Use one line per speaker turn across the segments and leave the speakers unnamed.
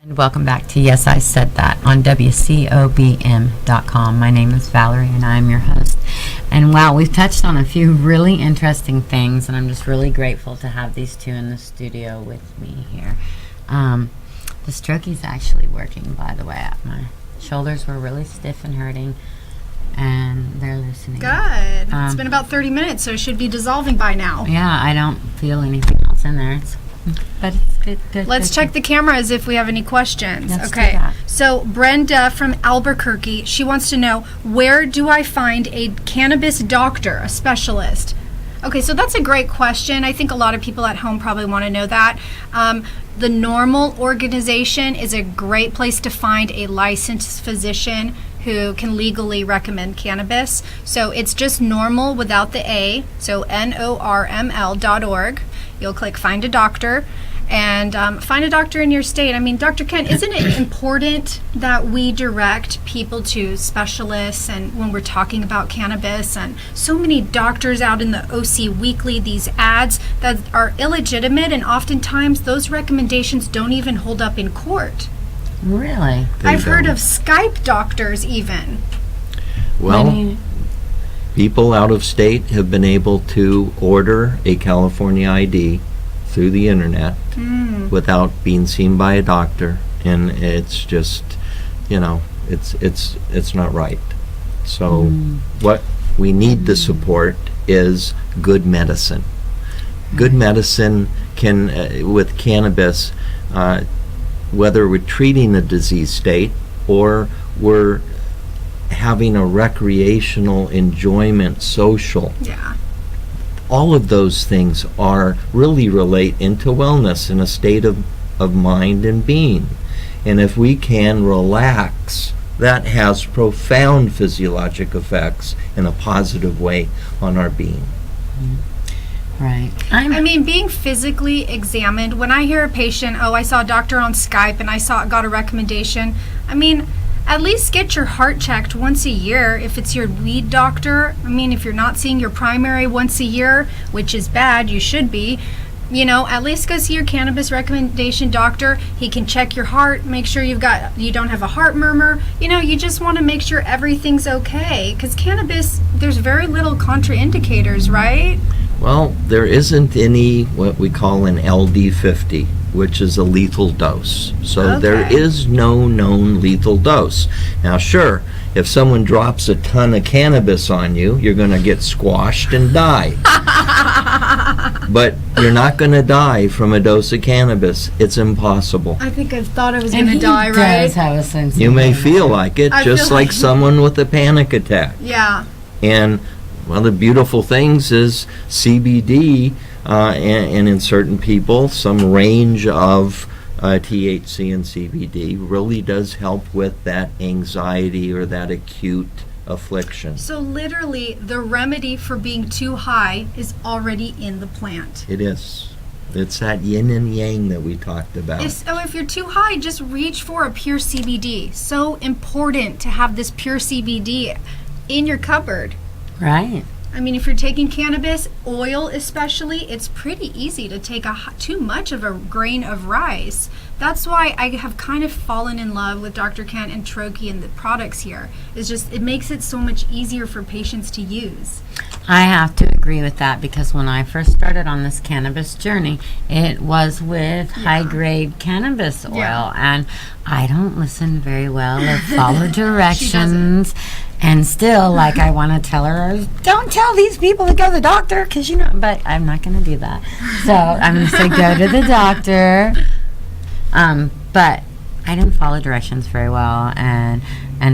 And welcome back to Yes, I Said That on WCOBM.com. My name is Valerie and I'm your host. And wow, we've touched on a few really interesting things, and I'm just really grateful to have these two in the studio with me here. The strokey's actually working, by the way. My shoulders were really stiff and hurting, and they're loosening.
Good. It's been about 30 minutes, so it should be dissolving by now.
Yeah, I don't feel anything else in there. But it's good.
Let's check the cameras if we have any questions.
Let's do
Okay.
that.
So Brenda from Albuquerque, she wants to know, where do I find a cannabis doctor, a specialist? Okay, so that's a great question. I think a lot of people at home probably want to know that. The Normal organization is a great place to find a licensed physician who can legally recommend cannabis. So it's just Normal without the A, so NORML.org. You'll click Find a Doctor and find a doctor in your state. I mean, Dr. Kent, isn't it important that we direct people to specialists and when we're talking about cannabis? And so many doctors out in the OC Weekly, these ads that are illegitimate, and oftentimes those recommendations don't even hold up in court.
Really?
I've heard of Skype doctors even.
Well, people out of state have been able to order a California ID through the internet without being seen by a doctor, and it's just, it's not right. So what we need to support is good medicine. Good medicine can, with cannabis, whether we're treating a disease state or we're having a recreational enjoyment, social.
Yeah.
All of those things really relate into wellness and a state of mind and being. And if we can relax, that has profound physiologic effects in a positive way on our being.
Right.
I mean, being physically examined, when I hear a patient, I saw a doctor on Skype and got a recommendation, I mean, at least get your heart checked once a year if it's your lead doctor. I mean, if you're not seeing your primary once a year, which is bad, you should be, at least go see your cannabis recommendation doctor. He can check your heart, make sure you don't have a heart murmur. You just want to make sure everything's okay, because cannabis, there's very little contraindicators, right?
Well, there isn't any what we call an LD50, which is a lethal dose. So there is no known lethal dose. Now, sure, if someone drops a ton of cannabis on you, you're going to get squashed and die. But you're not going to die from a dose of cannabis. It's impossible.
I think I thought I was going to die, right?
Does have a sense
You may feel like it, just like someone with a panic attack.
Yeah.
And one of the beautiful things is CBD, and in certain people, some range of THC and CBD really does help with that anxiety or that acute affliction.
So literally, the remedy for being too high is already in the plant.
It is. It's that yin and yang that we talked about.
If you're too high, just reach for a pure CBD. So important to have this pure CBD in your cupboard.
Right.
I mean, if you're taking cannabis oil especially, it's pretty easy to take too much of a grain of rice. That's why I have kind of fallen in love with Dr. Kent and Troche and the products here. It makes it so much easier for patients to use.
I have to agree with that, because when I first started on this cannabis journey, it was with high-grade cannabis oil, and I don't listen very well or follow directions. And still, I want to tell her, don't tell these people to go to the doctor, because but I'm not going to do that. So I'm going to say go to the doctor. But I didn't follow directions very well, and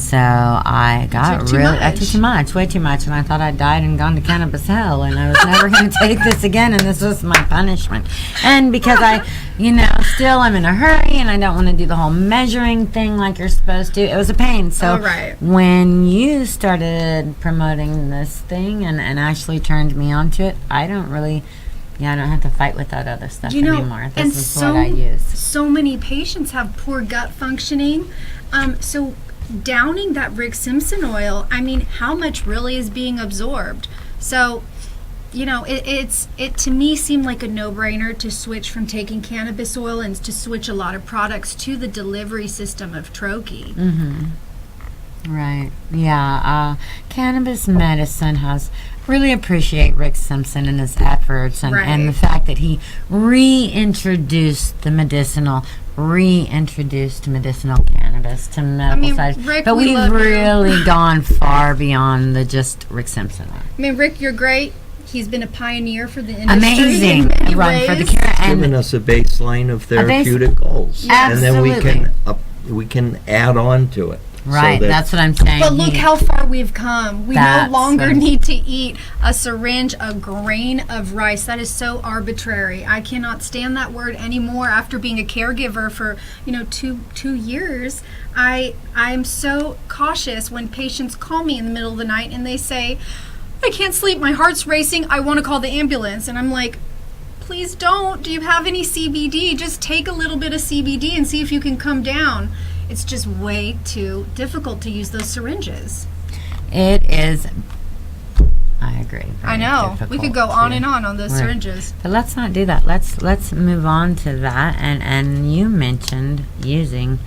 so I got I took too much, way too much, and I thought I'd died and gone to cannabis hell, and I was never going to take this again, and this was my punishment. And because still I'm in a hurry, and I don't want to do the whole measuring thing like you're supposed to. It was a pain. So when you started promoting this thing and actually turned me onto it, I don't have to fight with that other stuff anymore. This is what I use.
So many patients have poor gut functioning. So downing that Rick Simpson oil, I mean, how much really is being absorbed? So it to me seemed like a no-brainer to switch from taking cannabis oil and to switch a lot of products to the delivery system of Troche.
Right. Yeah. Cannabis medicine has really appreciate Rick Simpson and his efforts and the fact that he reintroduced medicinal cannabis to medical sites.
Rick,
but we've
love
really
you.
gone far beyond the just Rick Simpson.
Rick, you're great. He's been a pioneer for the industry.
Amazing.
In many
Run
ways.
for the cure.
Given us a baseline of therapeutic goals. And then we can add on to it.
Right,
so
that's what I'm saying.
But look how far we've come. We no
That's
longer need to eat a syringe, a grain of rice. That is so arbitrary. I cannot stand that word anymore after being a caregiver for, 2 years. I'm so cautious when patients call me in the middle of the night and they say, I can't sleep, my heart's racing, I want to call the ambulance. And I'm like, please don't. Do you have any CBD? Just take a little bit of CBD and see if you can come down. It's just way too difficult to use those syringes.
It is. I agree.
I know. We could go on and on those syringes.
But let's not do that. Let's move on to that. And you mentioned using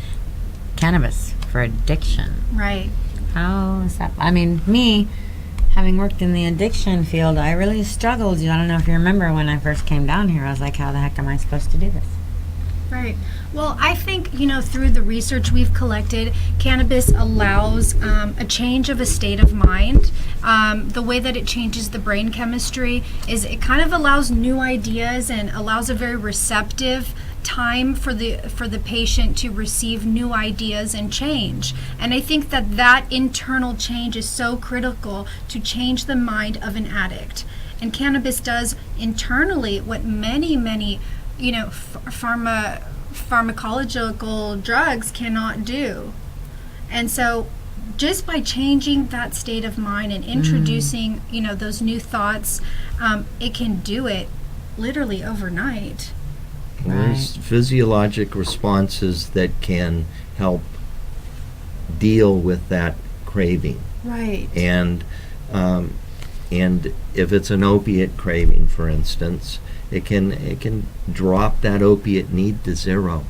cannabis for addiction.
Right.
How is that? I mean, me, having worked in the addiction field, I really struggled. I don't know if you remember when I first came down here. I was like, how the heck am I supposed to do this?
Right. Well, I think, through the research we've collected, cannabis allows a change of a state of mind. The way that it changes the brain chemistry is it kind of allows new ideas and allows a very receptive time for the patient to receive new ideas and change. And I think that internal change is so critical to change the mind of an addict. And cannabis does internally what many pharmacological drugs cannot do. And so just by changing that state of mind and introducing, those new thoughts, it can do it literally overnight.
There's physiologic responses that can help deal with that craving.
Right.
And if it's an opiate craving, for instance, it can drop that opiate need to zero,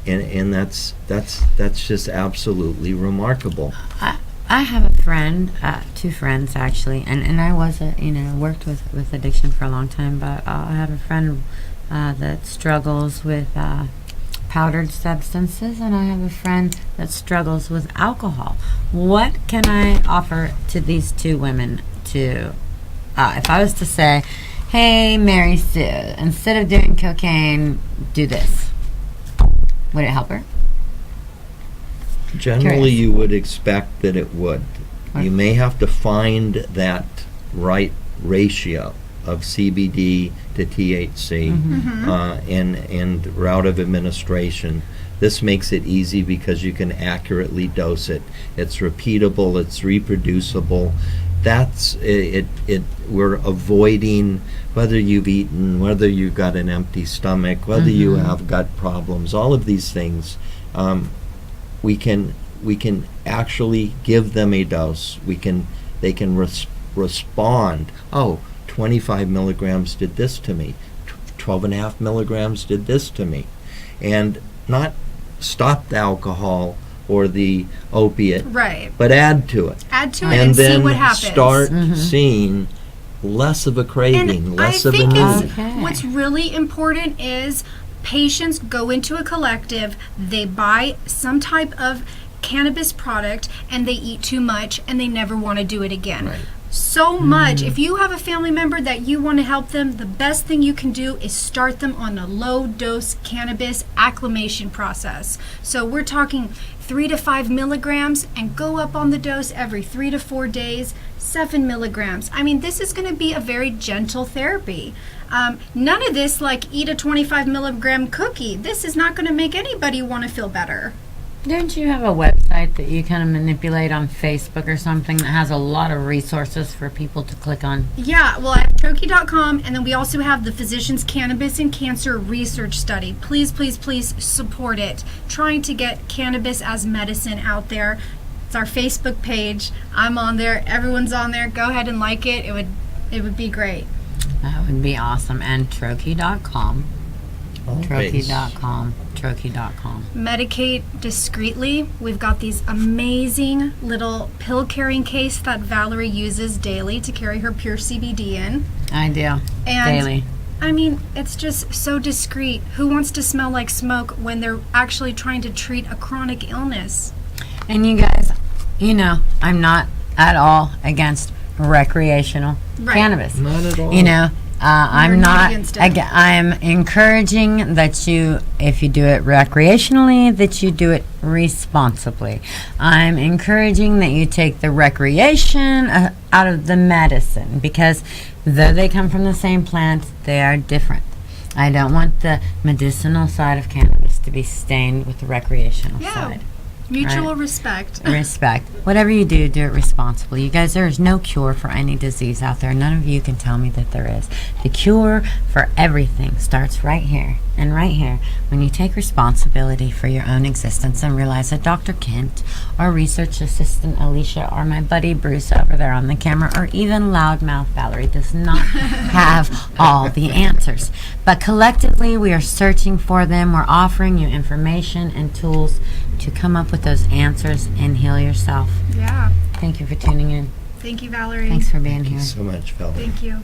and that's just absolutely remarkable.
I have a friend, 2 friends actually, and I was worked with addiction for a long time, but I have a friend that struggles with powdered substances, and I have a friend that struggles with alcohol. What can I offer to these 2 women to, if I was to say, hey, Mary Sue, instead of doing cocaine, do this. Would it help her?
Generally, you would expect that it would. You may have to find that right ratio of CBD to THC and route of administration. This makes it easy because you can accurately dose it. It's repeatable, it's reproducible. That's it. We're avoiding whether you've eaten, whether you've got an empty stomach, whether you have gut problems. All of these things, we can actually give them a dose. They can respond. 25 milligrams did this to me. 12.5 milligrams did this to me, and not stop the alcohol or the opiate,
right?
But add to it.
Add to it and see what happens.
Start seeing less of a craving, less of a need.
What's really important is patients go into a collective, they buy some type of cannabis product, and they eat too much, and they never want to do it again.
Right.
So much. If you have a family member that you want to help them, the best thing you can do is start them on a low dose cannabis acclimation process. So we're talking 3 to 5 milligrams and go up on the dose every 3 to 4 days, 7 milligrams. I mean, this is going to be a very gentle therapy. None of this like eat a 25 milligram cookie. This is not going to make anybody want to feel better.
Don't you have a website that you kind of manipulate on Facebook or something that has a lot of resources for people to click on?
Yeah, well, I have Troche.com, and then we also have the Physicians Cannabis and Cancer Research Study. Please, please, please support it. Trying to get cannabis as medicine out there. It's our Facebook page. I'm on there. Everyone's on there. Go ahead and like it. It would It would be great.
That would be awesome. And Troche.com. Troche.com. Troche.com.
Medicate discreetly. We've got these amazing little pill carrying case that Valerie uses daily to carry her pure CBD in.
I do.
And
Daily.
I mean, it's just so discreet. Who wants to smell like smoke when they're actually trying to treat a chronic illness?
And you guys, you know, I'm not at all against recreational cannabis.
Not at all.
You know, I'm not
against it.
I'm encouraging that you, if you do it recreationally, that you do it responsibly. I'm encouraging that you take the recreation out of the medicine, because though they come from the same plant, they are different. I don't want the medicinal side of cannabis to be stained with the recreational side.
Mutual
Right.
respect.
Respect. Whatever you do, do it responsibly. You guys, there is no cure for any disease out there. None of you can tell me that there is. The cure for everything starts right here and right here, when you take responsibility for your own existence and realize that Dr. Kent, our research assistant Alicia, or my buddy Bruce over there on the camera, or even loudmouth Valerie does not have all the answers. But collectively, we are searching for them. We're offering you information and tools to come up with those answers and heal yourself.
Yeah.
Thank you for tuning in.
Thank you, Valerie.
Thanks for being
Thank you
here.
so much, Phil.
Thank you.